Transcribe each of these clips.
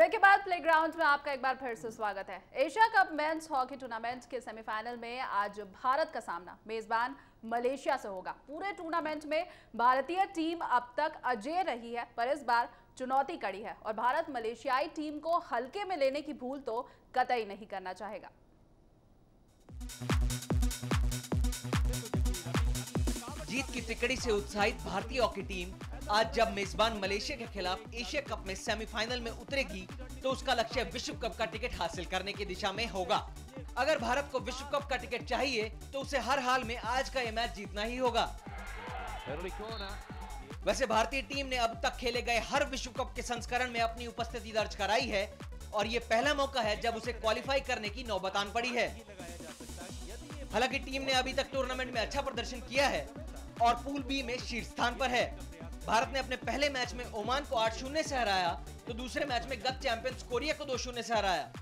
Break के बाद playground में आपका एक बार फिर से स्वागत है। Asia cup men's hockey tournament के सेमीफाइनल में आज भारत का सामना मेजबान मलेशिया से होगा। पूरे टूर्नामेंट में भारतीय टीम अब तक अजेय रही है, पर इस बार चुनौती कड़ी है और भारत मलेशियाई टीम को हल्के में लेने की भूल तो कतई नहीं करना चाहेगा। जीत की तिकड़ी से उत्साहित भारतीय हॉकी टीम आज जब मेजबान मलेशिया के खिलाफ एशिया कप में सेमीफाइनल में उतरेगी तो उसका लक्ष्य विश्व कप का टिकट हासिल करने की दिशा में होगा। अगर भारत को विश्व कप का टिकट चाहिए तो उसे हर हाल में आज का ये मैच जीतना ही होगा। वैसे भारतीय टीम ने अब तक खेले गए हर विश्व कप के संस्करण में अपनी उपस्थिति दर्ज कराई है और ये पहला मौका है जब उसे क्वालिफाई करने की नौबत आन पड़ी है। हालांकि टीम ने अभी तक टूर्नामेंट में अच्छा प्रदर्शन किया है और पूल बी में शीर्ष स्थान पर है। भारत ने अपने पहले मैच में ओमान को 8-0 से हराया तो दूसरे मैच में गत चैंपियंस कोरिया को 2-0 से हराया।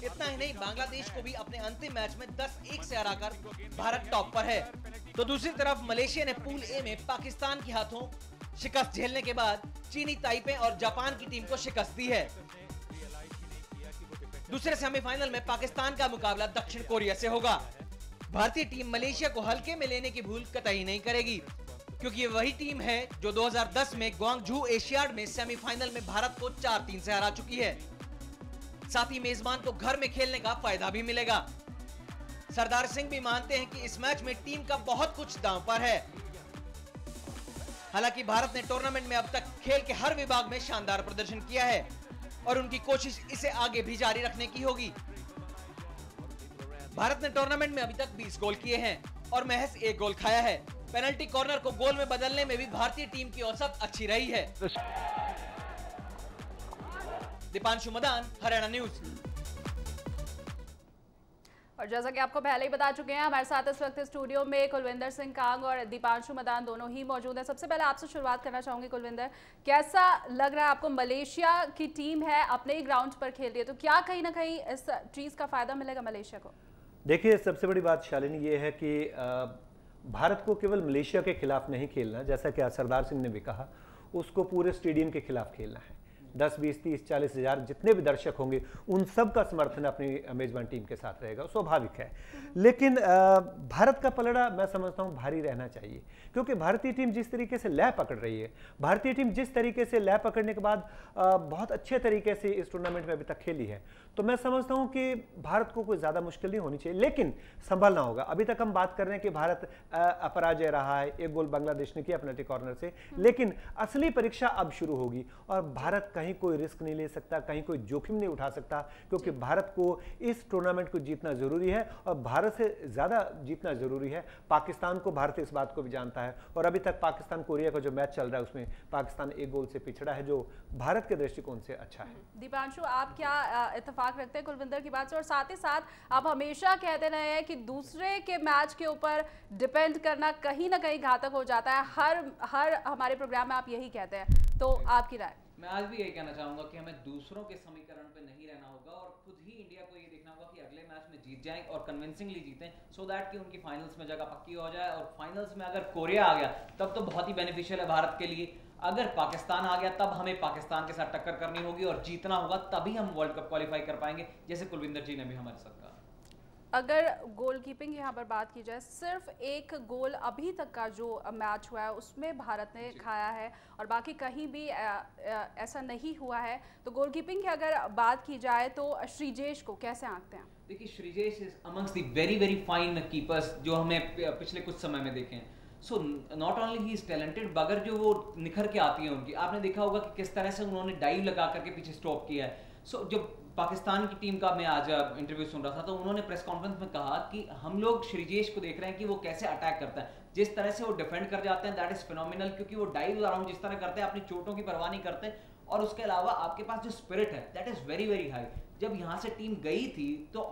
इतना ही नहीं, बांग्लादेश को भी अपने अंतिम मैच में 10-1 से हराकर भारत टॉप पर है। तो दूसरी तरफ मलेशिया ने पूल ए में पाकिस्तान के हाथों शिकस्त झेलने के बाद चीनी ताइपे और जापान की टीम को शिकस्त दी है। दूसरे सेमीफाइनल में पाकिस्तान का मुकाबला दक्षिण कोरिया से होगा। भारतीय टीम मलेशिया को हल्के में लेने की भूल कतई नहीं करेगी, क्योंकि ये वही टीम है जो 2010 में ग्वांगझू एशियाड में सेमीफाइनल में भारत को 4-3 से हरा चुकी है। साथ ही मेजबान को घर में खेलने का फायदा भी मिलेगा। सरदार सिंह भी मानते हैं कि इस मैच में टीम का बहुत कुछ दांव पर है। हालांकि भारत ने टूर्नामेंट में अब तक खेल के हर विभाग में शानदार प्रदर्शन किया है और उनकी कोशिश इसे आगे भी जारी रखने की होगी। भारत ने टूर्नामेंट में अभी तक 20 गोल किए हैं और महज 1 गोल खाया है। पेनल्टी कॉर्नर को गोल में बदलने में भी भारतीय टीम की औसत अच्छी रही है। दीपांशु मदान, हरियाणा न्यूज। और जैसा कि आपको पहले ही बता चुके हैं, हमारे साथ इस वक्त स्टूडियो में कुलविंदर सिंह कांग और दीपांशु मदान दोनों ही मौजूद हैं। सबसे पहले आपसे शुरुआत करना चाहूंगी कुलविंदर, कैसा लग रहा है आपको? मलेशिया की टीम है, अपने ही ग्राउंड पर खेल रही है, तो क्या कहीं ना कहीं इस चीज का फायदा मिलेगा मलेशिया को? देखिए, सबसे बड़ी बात शालिनी ये है कि भारत को केवल मलेशिया के खिलाफ नहीं खेलना, जैसा कि सरदार सिंह ने भी कहा, उसको पूरे स्टेडियम के खिलाफ खेलना है। 10, 20, 30, 40 हज़ार जितने भी दर्शक होंगे उन सब का समर्थन अपनी मेजबान टीम के साथ रहेगा, स्वाभाविक है। लेकिन भारत का पलड़ा मैं समझता हूँ भारी रहना चाहिए, क्योंकि भारतीय टीम जिस तरीके से लय पकड़ रही है, भारतीय टीम जिस तरीके से लय पकड़ने के बाद बहुत अच्छे तरीके से इस टूर्नामेंट में अभी तक खेली है, तो मैं समझता हूँ कि भारत को कोई ज़्यादा मुश्किल नहीं होनी चाहिए, लेकिन संभलना होगा। अभी तक हम बात कर रहे हैं कि भारत अपराजय रहा है, 1 गोल बांग्लादेश ने किया पेनल्टी कॉर्नर से, लेकिन असली परीक्षा अब शुरू होगी और भारत कहीं कोई रिस्क नहीं ले सकता, कहीं कोई जोखिम नहीं उठा सकता, क्योंकि भारत को इस टूर्नामेंट को जीतना जरूरी है और भारत से ज्यादा जीतना जरूरी है। पाकिस्तान को भारत इस बात को भी जानता है और अभी तक पाकिस्तान कोरिया का जो मैच चल रहा है उसमें पाकिस्तान 1 गोल से पिछड़ा है, जो भारत के दृष्टिकोण से अच्छा है। दीपांशु, आप क्या इत्तेफाक रखते हैं कुलविंदर की बात से? और साथ ही साथ आप हमेशा कहते रहे हैं कि दूसरे के मैच के ऊपर डिपेंड करना कहीं ना कहीं घातक हो जाता है, हर हमारे प्रोग्राम में आप यही कहते हैं, तो आपकी राय? मैं आज भी यही कहना चाहूंगा कि हमें दूसरों के समीकरण पे नहीं रहना होगा और खुद ही इंडिया को ये देखना होगा कि अगले मैच में जीत जाएं और कन्विंसिंगली जीतें, सो दैट कि उनकी फाइनल्स में जगह पक्की हो जाए। और फाइनल्स में अगर कोरिया आ गया तब तो बहुत ही बेनिफिशियल है भारत के लिए। अगर पाकिस्तान आ गया तब हमें पाकिस्तान के साथ टक्कर करनी होगी और जीतना होगा, तभी हम वर्ल्ड कप क्वालिफाई कर पाएंगे, जैसे कुलविंदर जी ने भी हमारे साथ कहा। अगर गोलकीपिंग यहाँ पर बात की जाए, सिर्फ 1 गोल अभी तक का जो मैच हुआ है उसमें भारत ने खाया है और बाकी कहीं भी ऐसा नहीं हुआ है, तो गोलकीपिंग की अगर बात की जाए तो श्रीजेश को कैसे आंकते हैं? देखिए, Sreejesh is amongst the very very fine keepers जो हमें पिछले कुछ समय में देखे हैं। So not only he is talented, बगर जो वो निखर के आती है उनकी, आपने देखा होगा कि किस तरह से उन्होंने डाइव लगा करके पीछे स्टॉप किया है। सो जो पाकिस्तान की टीम का मैं आज इंटरव्यू सुन रहा था, तो उन्होंने प्रेस कॉन्फ्रेंस में कहा कि हम लोग श्रीजेश को देख रहे हैं कि वो कैसे अटैक करता है, जिस तरह से वो डिफेंड कर जाते हैं, दैट इज फिनोमिनल, क्योंकि वो डाइव अराउंड जिस तरह करते हैं, अपनी चोटों की परवाह नहीं करते, और उसके अलावा आपके पास जो स्पिरिट है that is very very high. जब यहाँ से टीम गई थी तो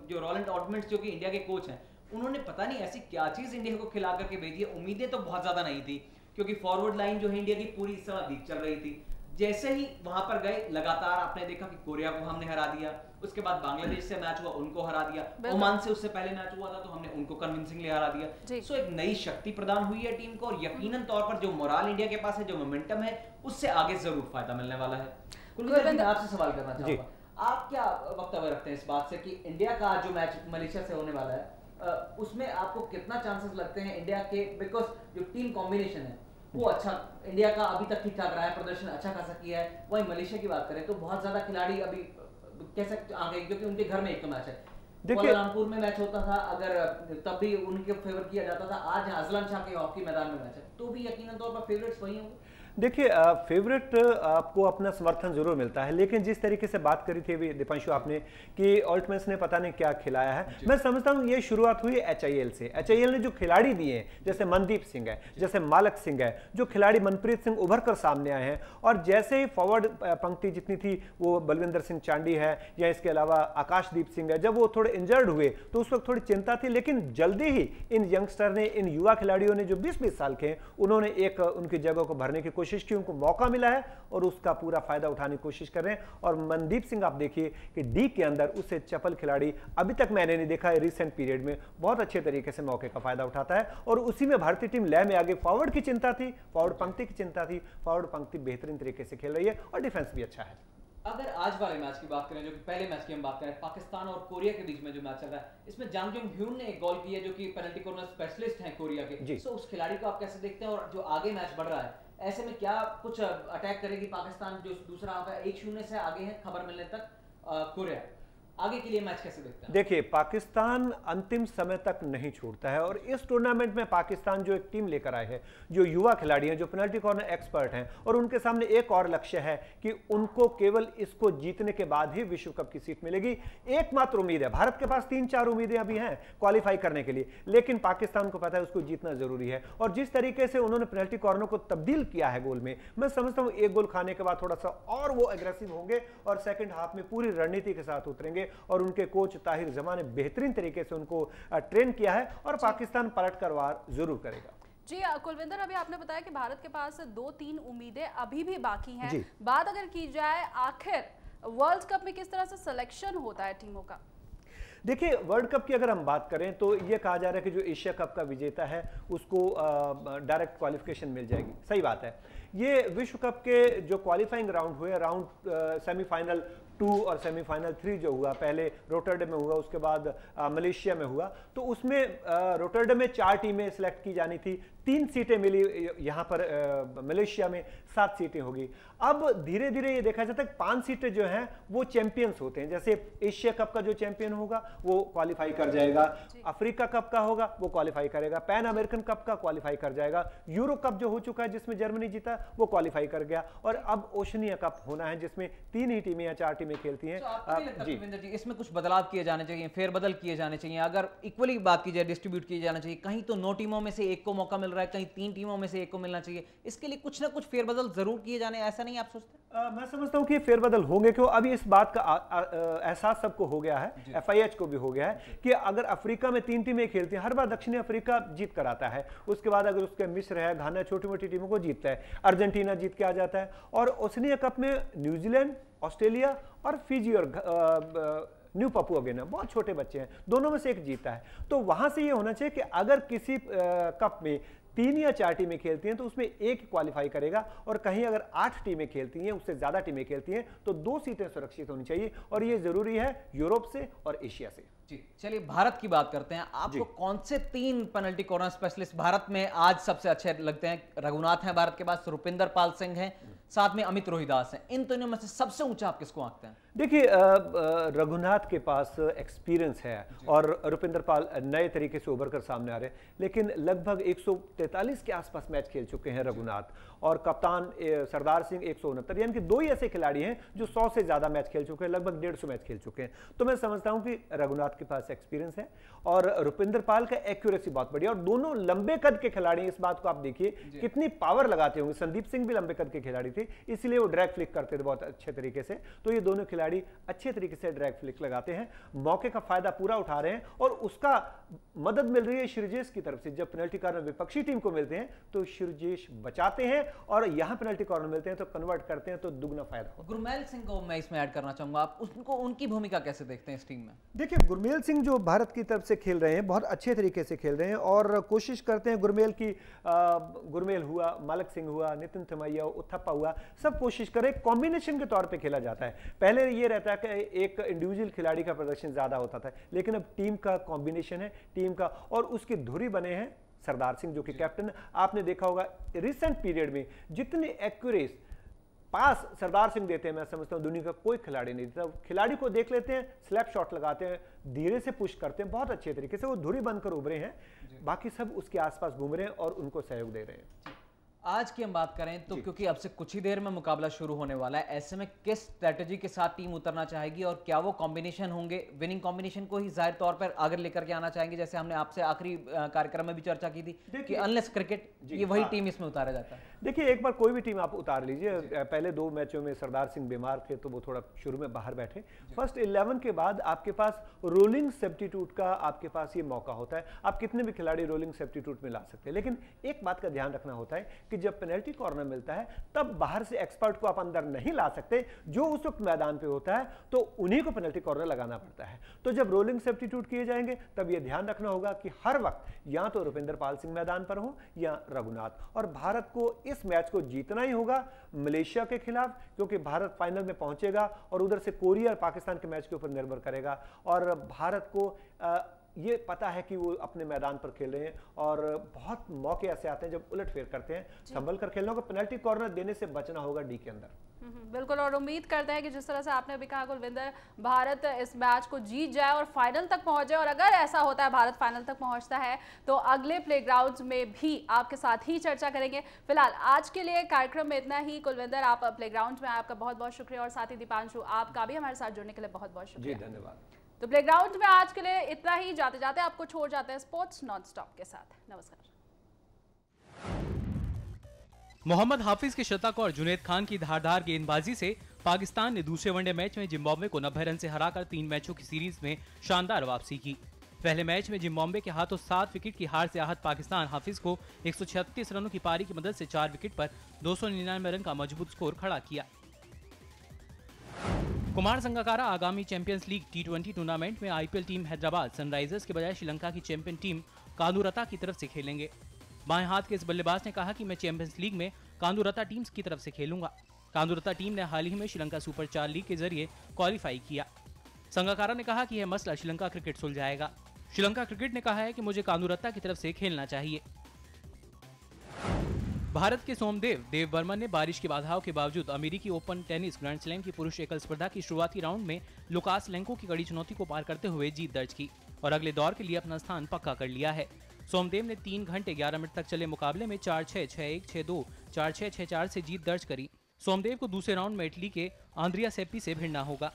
जो रोलैंड ऑर्टमेंट्स जो कि इंडिया के कोच हैं, उन्होंने पता नहीं ऐसी क्या चीज इंडिया को खिला करके भेजी है। उम्मीदें तो बहुत ज्यादा नहीं थी, क्योंकि फॉरवर्ड लाइन जो है इंडिया की पूरी इस समय वीक चल रही थी। जैसे ही वहां पर गए, लगातार आपने देखा कि कोरिया को हमने हरा दिया, उसके बाद बांग्लादेश से मैच हुआ, उनको हरा दिया, ओमान से उससे पहले मैच हुआ था तो हमने उनको कन्विंसिंगली हरा दिया। सो एक नई शक्ति प्रदान हुई है टीम को और यकीनन तौर पर जो मोराल इंडिया के पास है, जो मोमेंटम है, उससे आगे जरूर फायदा मिलने वाला है। कुलविंदर जी, मैं आपसे सवाल करना चाहूंगा, आप क्या वक्तव्य रखते हैं इस बात से कि इंडिया का जो मैच मलेशिया से होने वाला है उसमें आपको कितना चांसेस लगते हैं इंडिया के, बिकॉज जो टीम कॉम्बिनेशन है वो अच्छा, इंडिया का अभी तक ठीक ठाक रहा है, प्रदर्शन अच्छा खासा किया है, वहीं मलेशिया की बात करें तो बहुत ज्यादा खिलाड़ी अभी कैसे आ गए, क्योंकि उनके घर में एक तो मैच है, कुआलालंपुर में मैच होता था, अगर तब भी उनके फेवर किया जाता था, आज अजलन शाह के हॉकी मैदान में मैच है, तो भी यकीनन तौर पर फेवरेट्स वही होंगे। देखिए, फेवरेट आपको अपना समर्थन जरूर मिलता है, लेकिन जिस तरीके से बात करी थी दीपांशु आपने कि ऑल्टमैन्स ने पता नहीं क्या खिलाया है, मैं समझता हूँ ये शुरुआत हुई HIL से। HIL ने जो खिलाड़ी दिए हैं, जैसे मनदीप सिंह है, जैसे मालक सिंह है, जो खिलाड़ी मनप्रीत सिंह उभर कर सामने आए हैं, और जैसे ही फॉरवर्ड पंक्ति जितनी थी वो बलविंदर सिंह चांडी है या इसके अलावा आकाशदीप सिंह है, जब वो थोड़े इंजर्ड हुए तो उस वक्त थोड़ी चिंता थी, लेकिन जल्दी ही इन यंगस्टर ने, इन युवा खिलाड़ियों ने जो 20-20 साल के हैं, उन्होंने एक उनकी जगह को भरने की कोशिश की, उनको मौका मिला है और उसका पूरा फायदा उठाने की कोशिश कर रहे हैं। और मनदीप सिंह आप देखिए कि डी के अंदर उससे चपल खिलाड़ी अभी तक मैंने नहीं देखा है, रिसेंट पीरियड में बहुत अच्छे तरीके से मौके का फायदा उठाता है, और उसी में भारतीय टीम लय में आगे। फॉरवर्ड की चिंता थी, फॉरवर्ड पंक्ति की चिंता थी, फॉरवर्ड पंक्ति बेहतरीन तरीके से खेल रही है और डिफेंस भी अच्छा है। अगर आज वाले मैच की बात करें, जो कि पहले मैच की हम बात करें, पाकिस्तान और कोरिया के बीच में जो मैच चल रहा है, इसमें जांग जोंग ह्यून ने एक गोल किया, जो कि पेनल्टी कॉर्नर स्पेशलिस्ट हैं कोरिया के, सो उस खिलाड़ी को आप कैसे देखते हैं, और जो आगे मैच बढ़ रहा है ऐसे में क्या कुछ अटैक करेगी पाकिस्तान, जो दूसरा हाफ है 1-0 से आगे है खबर मिलने तक, कोरिया आगे के लिए मैच कैसे देखते हैं? देखिए, पाकिस्तान अंतिम समय तक नहीं छोड़ता है, और इस टूर्नामेंट में पाकिस्तान जो एक टीम लेकर आए हैं, जो युवा खिलाड़ी हैं, जो पेनल्टी कॉर्नर एक्सपर्ट हैं, और उनके सामने एक और लक्ष्य है कि उनको केवल इसको जीतने के बाद ही विश्व कप की सीट मिलेगी। एकमात्र उम्मीद है, भारत के पास 3-4 उम्मीदें अभी हैं क्वालिफाई करने के लिए, लेकिन पाकिस्तान को पता है उसको जीतना जरूरी है। और जिस तरीके से उन्होंने पेनल्टी कॉर्नर को तब्दील किया है गोल में, मैं समझता हूं एक गोल खाने के बाद थोड़ा सा और वो एग्रेसिव होंगे और सेकंड हाफ में पूरी रणनीति के साथ उतरेंगे, और उनके कोच ताहिर जमा ने बेहतरीन तरीके से उनको ट्रेन किया है, और पाकिस्तान पलट कर वार जरूर करेगा। जी कुलविंदर, अभी आपने बताया कि भारत के पास 2-3 उम्मीदें अभी भी बाकी हैं। बात अगर की जाए आखिर वर्ल्ड कप में किस तरह से सिलेक्शन होता है टीमों का? देखिए, वर्ल्ड कप की अगर हम बात करें तो ये कहा जा रहा है कि जो एशिया कप का विजेता है उसको डायरेक्ट क्वालिफिकेशन मिल जाएगी। सही बात है। ये विश्व कप के जो क्वालिफाइंग राउंड हुए, राउंड सेमीफाइनल 2 और सेमीफाइनल 3 जो हुआ, पहले रोटरडम में हुआ, उसके बाद मलेशिया में हुआ, तो उसमें रोटरडम में 4 टीमें सिलेक्ट की जानी थी, 3 सीटें मिली, यहाँ पर मलेशिया में 7 सीटें होगी। अब धीरे धीरे ये देखा जाता है कि 5 सीटें जो हैं वो चैंपियंस होते हैं, जैसे एशिया कप का जो चैंपियन होगा वो क्वालिफाई कर जाएगा, अफ्रीका कप का होगा वो क्वालिफाई करेगा, पैन अमेरिकन कप का क्वालिफाई कर जाएगा, यूरो कप जो हो चुका है जिसमें जर्मनी जीता वो क्वालिफाई कर गया, और अब ओशनिया कप होना है जिसमें 3 ही टीमें या 4 टीमें खेलती हैं। जी, इसमें कुछ बदलाव किए जाने चाहिए, फेरबदल किए जाने चाहिए, अगर इक्वली बात की जाए, डिस्ट्रीब्यूट किए जाना चाहिए, कहीं तो 9 टीमों में से एक को मौका मिल रहा है, कहीं 3 टीमों में से एक को मिलना चाहिए, इसके लिए कुछ ना कुछ फेरबदल जरूर किए जाने, ऐसा नहीं आप सोचते? मैं समझता हूं कि फेरबदल होंगे, क्यों अभी इस बात का एहसास सबको हो गया है, FIH को भी हो गया है कि अगर अफ्रीका में 3 टीमें खेलती हैं, हर बार दक्षिणी अफ्रीका जीत कर आता है, उसके बाद अगर उसके मिस्र है, घाना, छोटी मोटी टीमों को जीतता है, अर्जेंटीना जीत के आ जाता है, और ओशनिया कप में न्यूजीलैंड, ऑस्ट्रेलिया और फिजी और न्यू पपुआ गिनी, बहुत छोटे बच्चे हैं, दोनों में से एक जीता है। तो वहां से ये होना चाहिए कि अगर किसी कप में 3 या 4 टीमें खेलती हैं तो उसमें एक क्वालिफाई करेगा, और कहीं अगर 8 टीमें खेलती हैं, उससे ज्यादा टीमें खेलती हैं, तो 2 सीटें सुरक्षित होनी चाहिए, और ये जरूरी है यूरोप से और एशिया से। जी, चलिए भारत की बात करते हैं। आपको कौन से 3 पेनल्टी कॉर्नर स्पेशलिस्ट भारत में आज सबसे अच्छे लगते हैं? रघुनाथ हैं भारत के पास, रुपिंदर पाल सिंह हैं, साथ में अमित रोहिदास हैं, इन तीनों में से सबसे ऊंचा आप किसको आंकते हैं? देखिए, रघुनाथ के पास एक्सपीरियंस है और रुपिंदर पाल नए तरीके से उभर कर सामने आ रहे हैं, लेकिन लगभग 143 के आसपास मैच खेल चुके हैं रघुनाथ, और कप्तान सरदार सिंह 169, यानी कि 2 ही ऐसे खिलाड़ी हैं जो 100 से ज्यादा मैच खेल चुके हैं, लगभग 150 मैच खेल चुके हैं। तो मैं समझता हूं कि रघुनाथ के पास एक्सपीरियंस है, और रुपिंदर पाल का एक्यूरेसी बहुत बढ़िया, और दोनों लंबे कद के खिलाड़ी हैं। इस बात को आप देखिए कितनी पावर लगाते होंगे। संदीप सिंह भी लंबे कद के खिलाड़ी थे, इसलिए वो ड्रैग फ्लिक करते थे बहुत अच्छे तरीके से। तो ये दोनों खिलाड़ी खिलाड़ी अच्छे तरीके से ड्रैग फ्लिक लगाते हैं, मौके का फायदा पूरा उठा रहे हैं और उसका मदद मिल रही है श्रीजेश की तरफ से। जब पेनल्टी कॉर्नर विपक्षी टीम को मिलते हैं तो श्रीजेश बचाते हैं और यहां पेनल्टी कॉर्नर मिलते हैं तो कन्वर्ट करते हैं, तो दुगना फायदा होता है। गुरमेल सिंह को मैं इसमें ऐड करना चाहूंगा, आप उनको उनकी भूमिका कैसे देखते हैं इस टीम में? देखिए, गुरमेल सिंह जो भारत की तरफ से खेल रहे हैं बहुत अच्छे तरीके से खेल रहे हैं और कोशिश करते हैं गुरमेल की, गुरमेल हुआ, मालक सिंह हुआ, नितिन थमैया, उथप्पा हुआ, सब कोशिश करें। कॉम्बिनेशन के तौर पे खेला जाता है। पहले ये रहता है कि एक इंडिविजुअल खिलाड़ी का प्रदर्शन ज्यादा होता था, लेकिन अब टीम का कॉम्बिनेशन है, टीम का, और उसकी धुरी बने हैं सरदार सिंह जो कि कैप्टन। आपने देखा होगा रिसेंट पीरियड में जितने एक्यूरेट पास सरदार सिंह देते हैं, मैं समझता हूं दुनिया का कोई खिलाड़ी नहीं देता। खिलाड़ी को देख लेते हैं, स्लैप शॉट लगाते हैं, धीरे से पुश करते हैं, बहुत अच्छे तरीके से वो धुरी बनकर उभरे हैं, बाकी सब उसके आसपास घूम रहे हैं और उनको सहयोग दे रहे हैं। आज की हम बात करें तो क्योंकि अब से कुछ ही देर में मुकाबला शुरू होने वाला है, ऐसे में किस स्ट्रेटजी के साथ टीम उतरना चाहेगी और क्या वो कॉम्बिनेशन होंगे, विनिंग कॉम्बिनेशन को ही जाहिर तौर पर आगे लेकर के आना चाहेंगे? जैसे हमने आपसे आखिरी कार्यक्रम में भी चर्चा की थी कि अनलेस क्रिकेट, ये वही टीम इसमें उतारा जाता है। देखिए, एक बार कोई भी टीम आप उतार लीजिए, पहले 2 मैचों में सरदार सिंह बीमार थे तो वो थोड़ा शुरू में बाहर बैठे। फर्स्ट 11 के बाद आपके पास रोलिंग सब्स्टिट्यूट का आपके पास ये मौका होता है, आप कितने भी खिलाड़ी रोलिंग सब्स्टिट्यूट में ला सकते हैं। लेकिन एक बात का ध्यान रखना होता है कि जब पेनल्टी कॉर्नर मिलता है तब बाहर से एक्सपर्ट को आप अंदर नहीं ला सकते, जो उस वक्त मैदान पे होता है तो उन्हीं को पेनल्टी कॉर्नर लगाना पड़ता है। तो जब रोलिंग सब्स्टिट्यूट किए जाएंगे तब यह ध्यान रखना होगा कि हर वक्त या तो रुपिंदर पाल सिंह मैदान पर हो या रघुनाथ। और भारत को इस मैच को जीतना ही होगा मलेशिया के खिलाफ, क्योंकि भारत फाइनल में पहुंचेगा और उधर से कोरिया और पाकिस्तान के मैच के ऊपर निर्भर करेगा। और भारत को ये पता है कि वो अपने मैदान पर खेल रहे हैं और बहुत मौके ऐसे आते हैं जब उलटफेर करते हैं, संभल कर खेलना होगा, पेनल्टी कॉर्नर देने से बचना होगा डी के अंदर। बिल्कुल, और उम्मीद करते हैं कि जिस तरह से आपने अभी कहा कुलविंदर, भारत इस मैच को जीत जाए और फाइनल तक पहुंच जाए। और अगर ऐसा होता है, भारत फाइनल तक पहुंचता है, तो अगले प्लेग्राउंड में भी आपके साथ ही चर्चा करेंगे। फिलहाल आज के लिए कार्यक्रम में इतना ही। कुलविंदर, आप प्लेग्राउंड में, आपका बहुत बहुत शुक्रिया, और साथ ही दीपांशु, आपका भी हमारे साथ जुड़ने के लिए बहुत बहुत शुक्रिया। जी, धन्यवाद। तो प्लेग्राउंड में आज के लिए इतना ही। जाते जाते आपको छोड़ जाते हैं स्पोर्ट्स नॉनस्टॉप के साथ। नमस्कार। मोहम्मद हाफिज के शतक और जुनैद खान की धारदार गेंदबाजी से पाकिस्तान ने दूसरे वनडे मैच में जिम्बाब्वे को 90 रन से हराकर 3 मैचों की सीरीज में शानदार वापसी की। पहले मैच में जिम्बाब्वे के हाथों 7 विकेट की हार से आहत पाकिस्तान हाफिज को 136 रनों की पारी की मदद से 4 विकेट पर 299 रन का मजबूत स्कोर खड़ा किया। कुमार संगकारा आगामी चैंपियंस लीग T20 टूर्नामेंट में आईपीएल टीम हैदराबाद सनराइजर्स के बजाय श्रीलंका की चैंपियन टीम कांदूरता की तरफ से खेलेंगे। बाएं हाथ के इस बल्लेबाज ने कहा कि मैं चैंपियंस लीग में कांदूरता टीम्स की तरफ से खेलूंगा। कांदूरता टीम ने हाल ही में श्रीलंका सुपर 4 लीग के जरिए क्वालिफाई किया। संगकारा ने कहा कि यह मसला श्रीलंका क्रिकेट सुलझाएगा। श्रीलंका क्रिकेट ने कहा है कि मुझे कांदूरता की तरफ से खेलना चाहिए। भारत के सोमदेव देव बर्मन ने बारिश की बाधाओं के बावजूद अमेरिकी ओपन टेनिस ग्रैंड स्लैम की पुरुष एकल स्पर्धा की शुरुआती राउंड में लुकास लेंको की कड़ी चुनौती को पार करते हुए जीत दर्ज की और अगले दौर के लिए अपना स्थान पक्का कर लिया है। सोमदेव ने 3 घंटे 11 मिनट तक चले मुकाबले में 4-6, 6-1, 6-2, 4-6, 6-4 से जीत दर्ज करी। सोमदेव को दूसरे राउंड में इटली के आंद्रिया सेप्पी से भिड़ना होगा।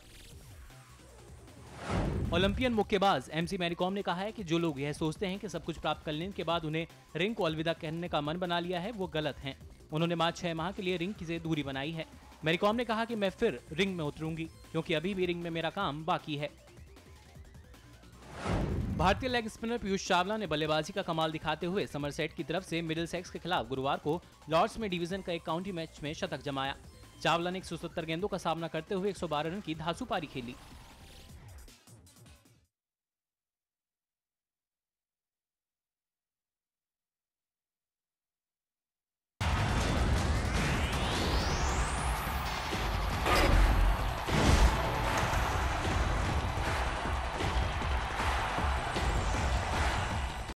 ओलंपियन मुक्केबाज एमसी मैरीकॉम ने कहा है कि जो लोग यह सोचते हैं कि सब कुछ प्राप्त कर लेने के बाद उन्हें रिंग को अलविदा कहने का मन बना लिया है, वो गलत हैं। उन्होंने मात्र 6 माह के लिए रिंग से दूरी बनाई है। मैरीकॉम ने कहा कि मैं फिर रिंग में उतरूंगी क्योंकि अभी भी रिंग में मेरा काम बाकी है। भारतीय लेग स्पिनर पीयूष चावला ने बल्लेबाजी का कमाल दिखाते हुए समरसेट की तरफ से मिडिलसेक्स के खिलाफ गुरुवार को लॉर्ड्स में डिवीजन का एक काउंटी मैच में शतक जमाया। चावला ने 170 गेंदों का सामना करते हुए 112 रन की धांसू पारी खेली।